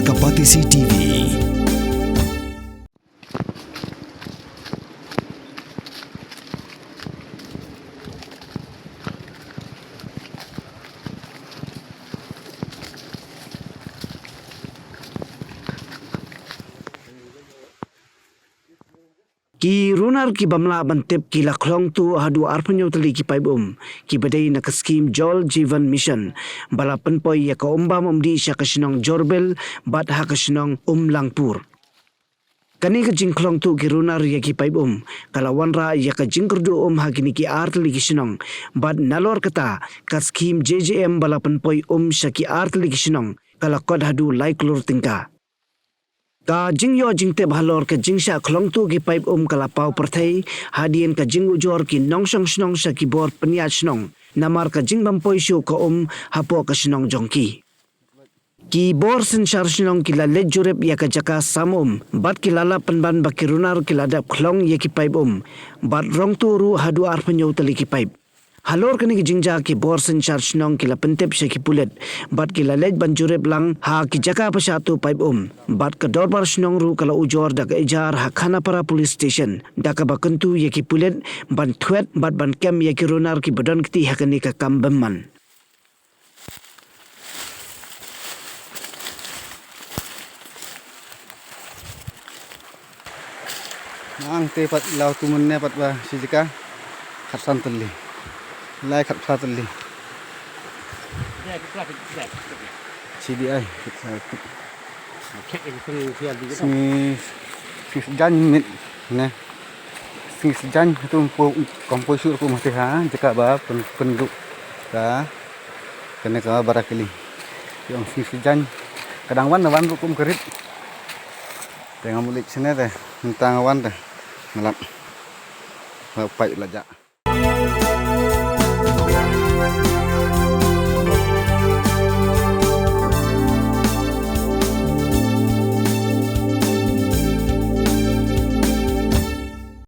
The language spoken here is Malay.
Kapatisi TV. Ki runar ki bamla bantep ki laklong tu hadu arpanyo tali ki paibum ki badai na skim Jol Jivan Mission balapan poi ya ka umbam umdi sya kasinong Jorbel bat ha kasinong Langpur. Kani ka jingklong tu ki runar ya ki paibum kalawan ra ya ka jingkurdu ha kini ki artali ki sinong bat nalor kata ka skim JJM balapan poi sya ki artali ki sinong kalakod hadu laiklur tingka. Ka jingyo jingte bhalor ke jingsha khlong tu ki pipe kalapau perthai hadien ka jingu jor ki nongsong snong sa ki bor penya snong namar ka jingbam poisyo ka hapo ka snong jongki ki bor senshar snong ki la lejurep ya ka jaka samum bat ki lala penban bakirunar ki ladap khlong ya ki pipe bat rong tu ru hadu ar penyo tali ki pipe halor kani ki jingja ki bor senshar snong ki la pentep sa ki pulet bat ki la lej banjurep lang ha ki jaka pa satu pipe bat ka dorbar snong ru kala ujor dak ejar ha khana para police station daka bakentu ya ki pulet ban thwet bat ban kem ya ki runar ki badon kiti hakani ka kambemman. Ang tepat lau tumunnya pat ba sijika khatsan tuli lai khat tuli CDI sejan mit ne sejan itu komposur ku mesti ha jika ba penduduk ka kena ka barakili yang sejan kadang wan ku kerit tengah mulik sini teh tentang wan teh ngelap pai lajak.